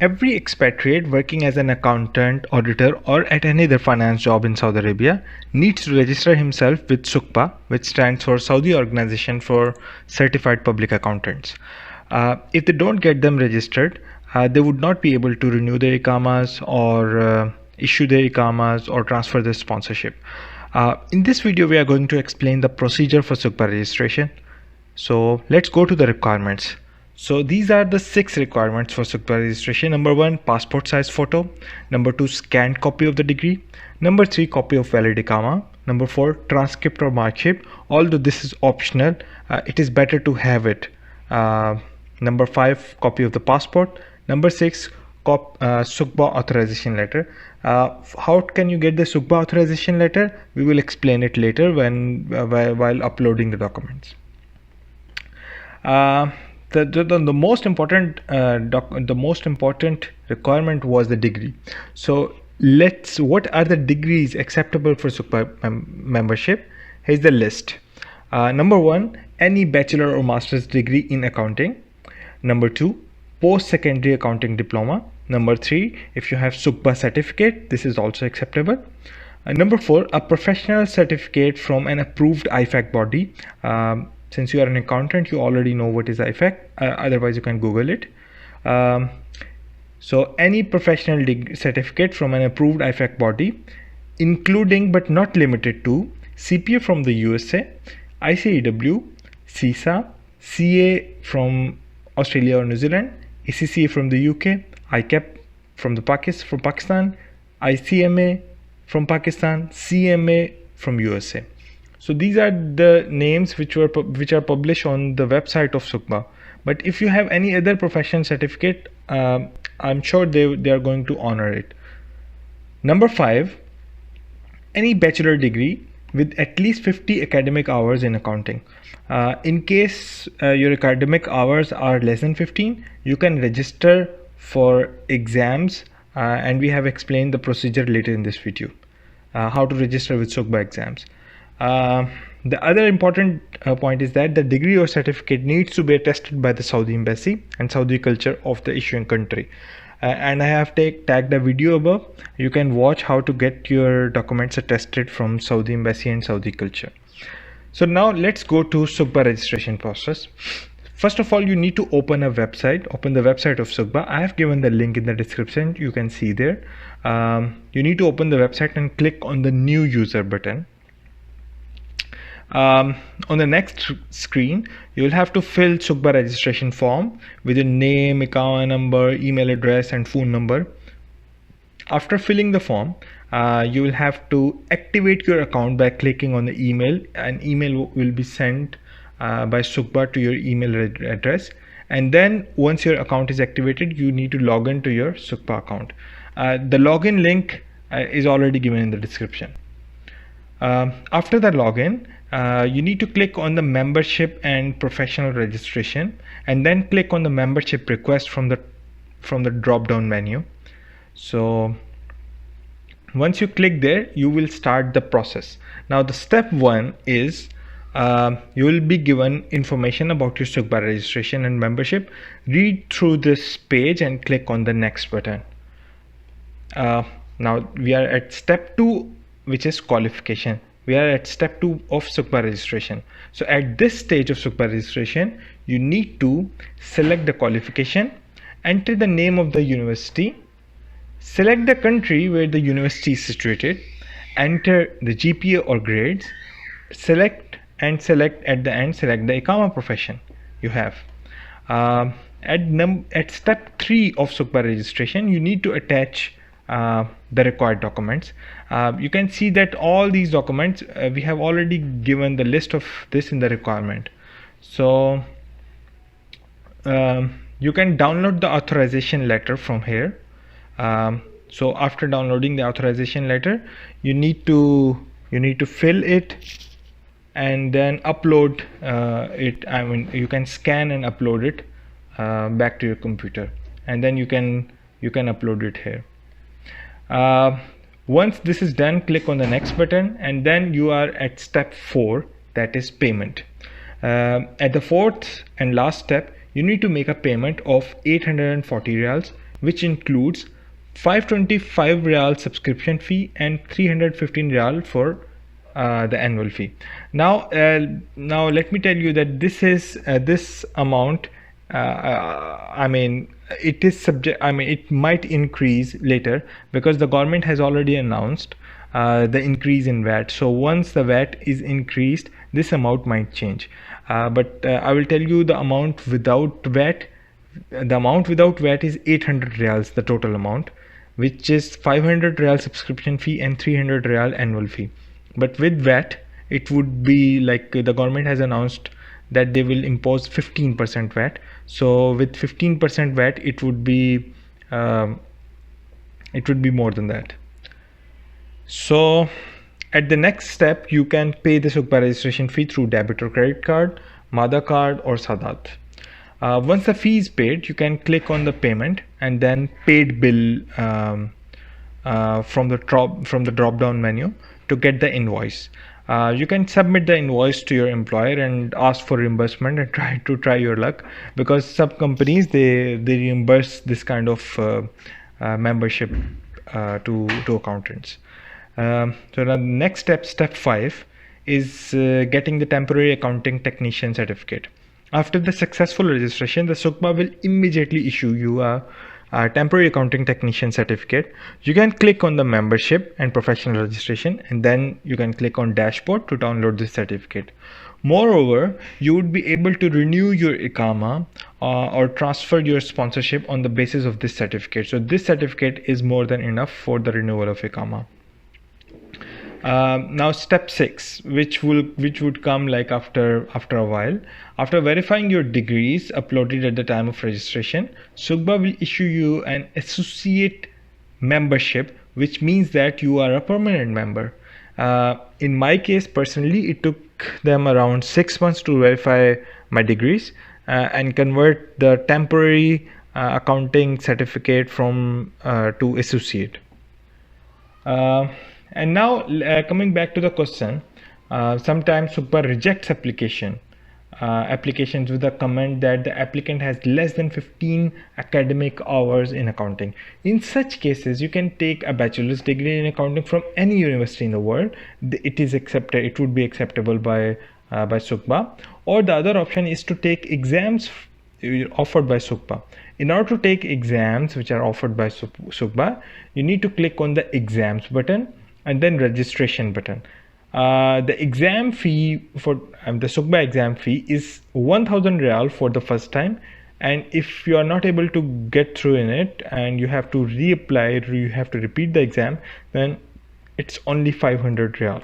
Every expatriate working as an accountant, auditor, or at any other finance job in Saudi Arabia needs to register himself with SOCPA, which stands for Saudi Organization for Certified Public Accountants. If they don't get them registered, they would not be able to renew their Iqamas or issue their Iqamas or transfer their sponsorship. In this video, we are going to explain the procedure for SOCPA registration. So let's go to the requirements. So these are the 6 requirements for SOCPA registration. Number 1, passport size photo. Number 2, scanned copy of the degree. Number 3, copy of valid Iqama. Number 4, transcript or marksheet. Although this is optional, it is better to have it. Number 5, copy of the passport. Number 6, SOCPA authorization letter. How can you get the SOCPA authorization letter? We will explain it later while uploading the documents. The most important requirement was the degree. So what are the degrees acceptable for SOCPA membership? Here's the list. Number 1, any bachelor or master's degree in accounting. Number 2, post-secondary accounting diploma. Number 3, if you have SOCPA certificate, this is also acceptable. Number 4, a professional certificate from an approved IFAC body. Since you are an accountant, you already know what is IFAC, otherwise you can Google it. So any professional certificate from an approved IFAC body, including but not limited to CPA from the USA, ICAEW, CISA, CA from Australia or New Zealand, ACCA from the UK, ICAP from Pakistan, ICMA from Pakistan, CMA from USA. So these are the names which are published on the website of SOCPA. But if you have any other professional certificate, I'm sure they are going to honor it. Number 5, any bachelor degree with at least 50 academic hours in accounting. In case your academic hours are less than 15, you can register for exams, and we have explained the procedure later in this video, how to register with SOCPA exams. The other important point is that the degree or certificate needs to be attested by the Saudi Embassy and Saudi culture of the issuing country. And I have tagged a video above. You can watch how to get your documents attested from Saudi Embassy and Saudi culture. So now let's go to SOCPA registration process. First of all, you need to open the website of SOCPA. I have given the link in the description. You can see there. You need to open the website and click on the new user button. On the next screen, you will have to fill SOCPA registration form with your name, account number, email address and phone number. After filling the form, you will have to activate your account by clicking on the email. An email will be sent by SOCPA to your email address, and then once your account is activated, you need to log in to your SOCPA account. The login link is already given in the description. After the login, you need to click on the membership and professional registration, and then click on the membership request from the drop down menu. So once you click there, you will start the process. Now the step 1 is you will be given information about your SOCPA registration and membership. Read through this page and click on the next button. Now we are at step 2, which is qualification. We are at step 2 of SOCPA registration. So at this stage of SOCPA registration, you need to select the qualification, enter the name of the university, select the country where the university is situated, enter the GPA or grades, select at the end, select the Iqama profession you have. At step 3 of SOCPA registration, you need to attach the required documents. You can see that all these documents, we have already given the list of this in the requirement. So you can download the authorization letter from here. So after downloading the authorization letter, you need to fill it and then upload it. I mean, you can scan and upload it back to your computer, and then you can upload it here. Once this is done, click on the next button, and then you are at step 4, that is payment. At the 4th and last step, you need to make a payment of 840 riyals, which includes 525 real subscription fee and 315 real for the annual fee. Now let me tell you that this amount, I mean, it is subject, I mean, it might increase later because the government has already announced the increase in VAT. So once the VAT is increased, this amount might change. But I will tell you the amount without VAT. The amount without VAT is 800 reals, the total amount, which is 500 real subscription fee and 300 real annual fee. But with VAT, it would be like the government has announced that they will impose 15% VAT. So with 15% VAT, it would be more than that. So at the next step, you can pay the SOCPA registration fee through debit or credit card, Mother card or Sadat. Once the fee is paid, you can click on the payment and then paid bill from the drop down menu to get the invoice. You can submit the invoice to your employer and ask for reimbursement and try your luck, because some companies they reimburse this kind of membership to accountants. So the next step 5, is getting the temporary accounting technician certificate. After the successful registration, the SOCPA will immediately issue you a temporary accounting technician certificate. You can click on the membership and professional registration, and then you can click on dashboard to download this certificate. Moreover, you would be able to renew your IQAMA or transfer your sponsorship on the basis of this certificate. So this certificate is more than enough for the renewal of IQAMA. Now step 6, which would come like after a while. After verifying your degrees uploaded at the time of registration, SOCPA will issue you an associate membership, which means that you are a permanent member. In my case personally, it took them around 6 months to verify my degrees and convert the temporary accounting certificate from to associate. And now coming back to the question, sometimes SOCPA rejects applications with a comment that the applicant has less than 15 academic hours in accounting. In such cases, you can take a bachelor's degree in accounting from any university in the world. It is accepted. It would be acceptable by SOCPA. Or the other option is to take exams offered by SOCPA. In order to take exams which are offered by SOCPA, you need to click on the exams button and then registration button. The exam fee for the SOCPA exam fee is 1000 real for the first time, and if you are not able to get through in it and you have to reapply, you have to repeat the exam, then it's only 500 real.